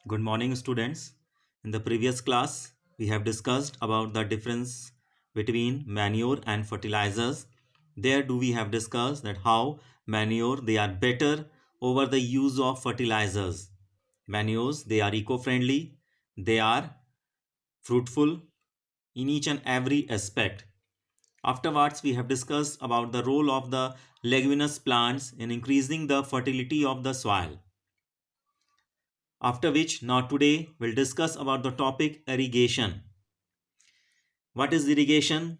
Good morning, students. In the previous class, we have discussed about the difference between manure and fertilizers. There do we have discussed that how manure they are better over the use of fertilizers. Manures they are eco-friendly, they are fruitful in each and every aspect. Afterwards, we have discussed about the role of the leguminous plants in increasing the fertility of the soil. After which, now today we'll discuss about the topic irrigation. What is irrigation?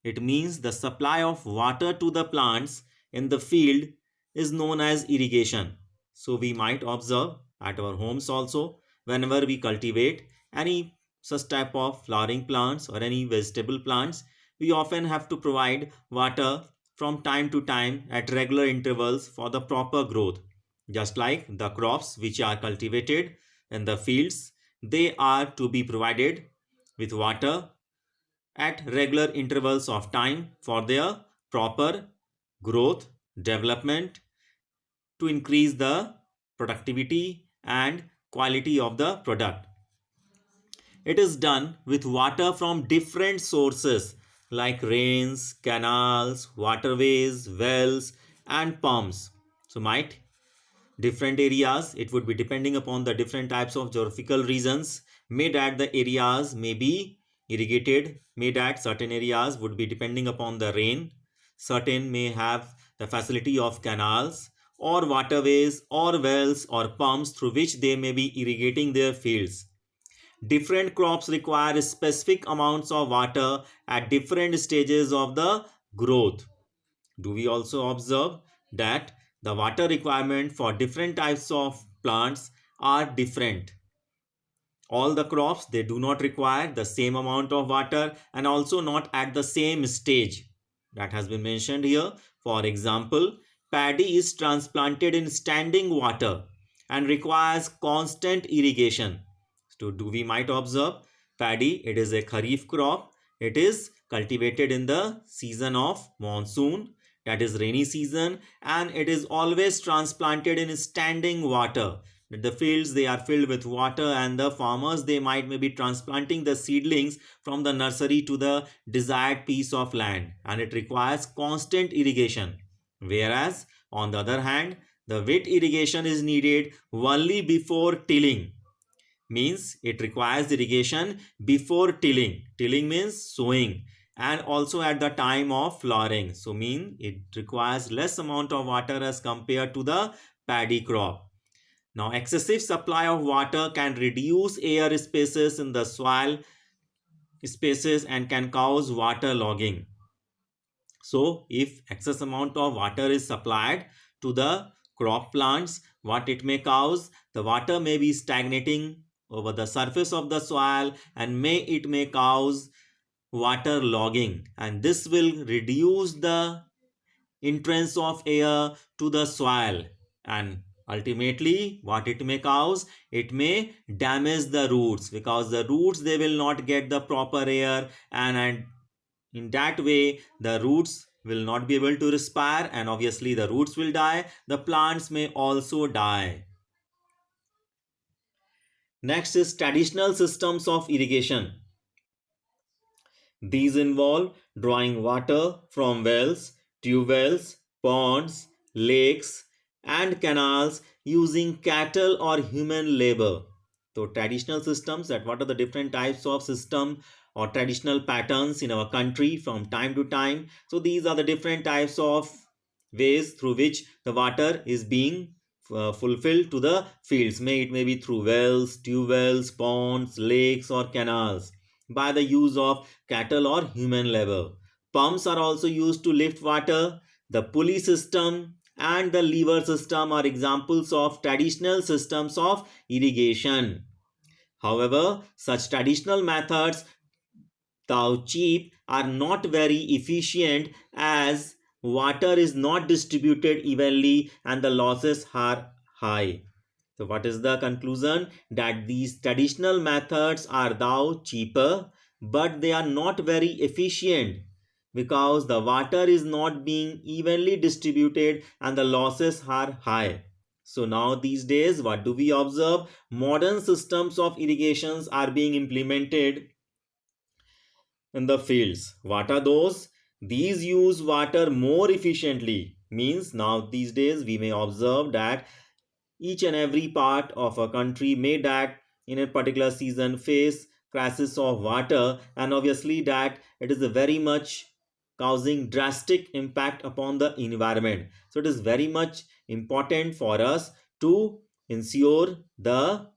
It means the supply of water to the plants in the field is known as irrigation. So we might observe at our homes also whenever we cultivate any such type of flowering plants or any vegetable plants, we often have to provide water from time to time at regular intervals for the proper growth. Just like the crops which are cultivated in the fields, they are to be provided with water at regular intervals of time for their proper growth, development to increase the productivity and quality of the product. It is done with water from different sources like rains, canals, waterways, wells, and pumps. So, might different areas it would be depending upon the different types of geographical regions made at the areas may be irrigated, made at certain areas would be depending upon the rain, certain may have the facility of canals or waterways or wells or pumps through which they may be irrigating their fields. Different crops require specific amounts of water at different stages of the growth. Do we also observe that the water requirement for different types of plants are different? All the crops they do not require the same amount of water and also not at the same stage. That has been mentioned here. For example, paddy is transplanted in standing water and requires constant irrigation. So do we might observe paddy, it is a kharif crop. It is cultivated in the season of monsoon, that is rainy season, and it is always transplanted in standing water. The fields they are filled with water and the farmers they might maybe transplanting the seedlings from the nursery to the desired piece of land, and it requires constant irrigation. Whereas on the other hand, the wet irrigation is needed only before tilling, means it requires irrigation before tilling. Tilling means sowing, and also at the time of flowering. So mean it requires less amount of water as compared to the paddy crop. Now, excessive supply of water can reduce air spaces in the soil spaces and can cause water logging. So, if excess amount of water is supplied to the crop plants, what it may cause? The water may be stagnating over the surface of the soil and it may cause water logging, and this will reduce the entrance of air to the soil, and ultimately what it may cause, it may damage the roots because the roots they will not get the proper air, and in that way the roots will not be able to respire, and obviously the roots will die, the plants may also die. Next is traditional systems of irrigation. These involve drawing water from wells, tube wells, ponds, lakes, and canals using cattle or human labor. So traditional systems, that what are the different types of system or traditional patterns in our country from time to time. So these are the different types of ways through which the water is being fulfilled to the fields. It may be through wells, tube wells, ponds, lakes, or canals by the use of cattle or human labor. Pumps are also used to lift water. The pulley system and the lever system are examples of traditional systems of irrigation. However, such traditional methods, though cheap, are not very efficient as water is not distributed evenly and the losses are high. So what is the conclusion? That these traditional methods are thou cheaper, but they are not very efficient because the water is not being evenly distributed and the losses are high. So now these days, what do we observe? Modern systems of irrigations are being implemented in the fields. What are those? These use water more efficiently. Means now these days we may observe that each and every part of a country may that in a particular season face crisis of water, and obviously that it is very much causing drastic impact upon the environment. So it is very much important for us to ensure the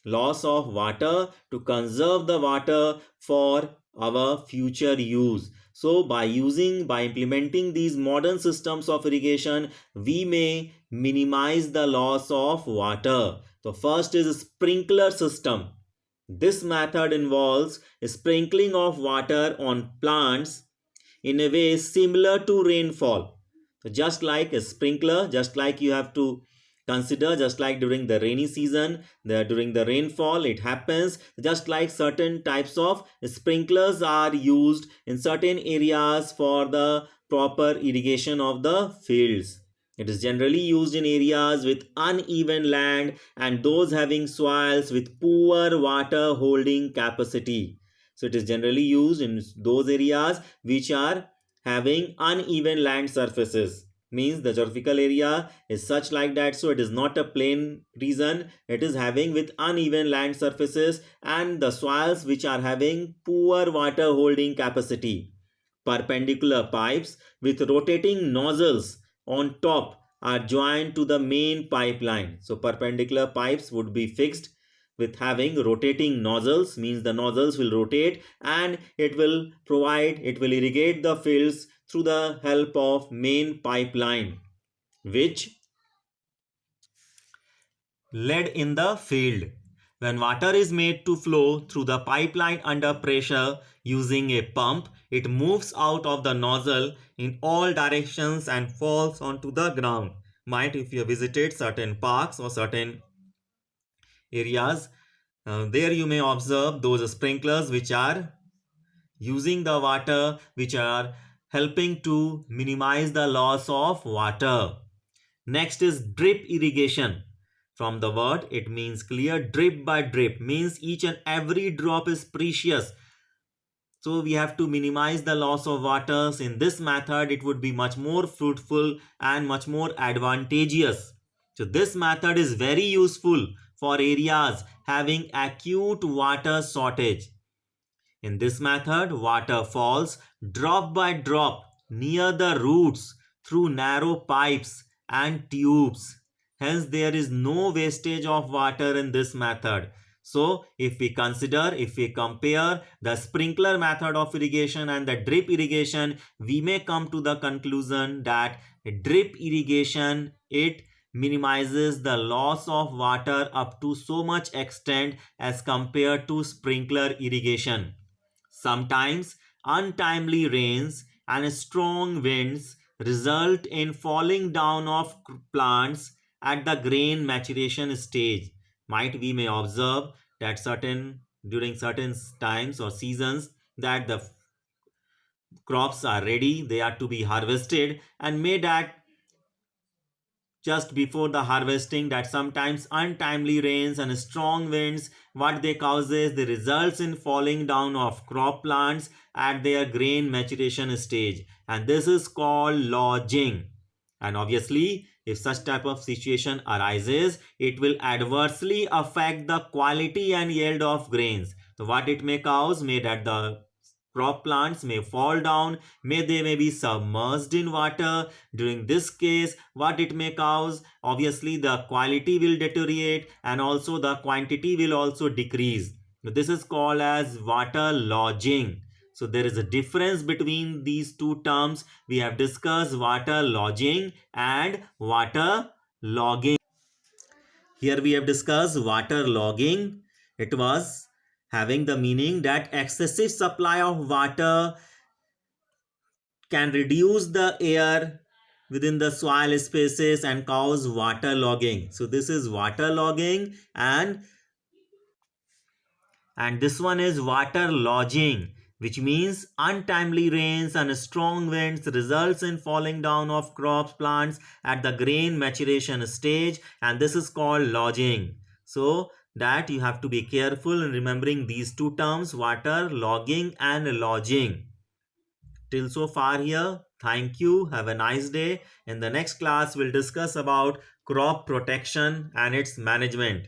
loss of water, to conserve the water for our future use. So by implementing these modern systems of irrigation, we may minimize the loss of water. So first is sprinkler system. This method involves sprinkling of water on plants in a way similar to rainfall. So just like a sprinkler, just like you have to consider, just like during the rainy season, during the rainfall, it happens. Just like certain types of sprinklers are used in certain areas for the proper irrigation of the fields. It is generally used in areas with uneven land and those having soils with poor water holding capacity. So it is generally used in those areas which are having uneven land surfaces. Means the geographical area is such like that, so it is not a plain region, it is having with uneven land surfaces and the soils which are having poor water holding capacity. Perpendicular pipes with rotating nozzles on top are joined to the main pipeline. So perpendicular pipes would be fixed with having rotating nozzles, means the nozzles will rotate and it will irrigate the fields through the help of main pipeline which led in the field. When water is made to flow through the pipeline under pressure using a pump, it moves out of the nozzle in all directions and falls onto the ground. Might if you visited certain parks or certain areas, there you may observe those sprinklers which are using the water, which are helping to minimize the loss of water. Next is drip irrigation. From the word, it means clear. Drip by drip means each and every drop is precious. So we have to minimize the loss of waters. In this method, it would be much more fruitful and much more advantageous. So this method is very useful for areas having acute water shortage. In this method, water falls drop by drop near the roots through narrow pipes and tubes. Hence, there is no wastage of water in this method. So, if we compare the sprinkler method of irrigation and the drip irrigation, we may come to the conclusion that drip irrigation, it minimizes the loss of water up to so much extent as compared to sprinkler irrigation. Sometimes untimely rains and strong winds result in falling down of plants at the grain maturation stage. Might we may observe that during certain times or seasons that the crops are ready, they are to be harvested, and may that just before the harvesting that sometimes untimely rains and strong winds, what they causes, the results in falling down of crop plants at their grain maturation stage, and this is called lodging. And obviously if such type of situation arises, it will adversely affect the quality and yield of grains. So what it may cause, may that the crop plants may fall down, they may be submerged in water. During this case, what it may cause, obviously the quality will deteriorate and also the quantity will also decrease. This is called as water lodging. So there is a difference between these two terms. We have discussed water lodging and water logging. Here we have discussed water logging. It was having the meaning that excessive supply of water can reduce the air within the soil spaces and cause water logging. So this is water logging, and this one is water lodging. which means untimely rains and strong winds results in falling down of crops plants at the grain maturation stage, and this is called lodging. So that you have to be careful in remembering these two terms, water logging and lodging. Till so far here, thank you, have a nice day. In the next class we'll discuss about crop protection and its management.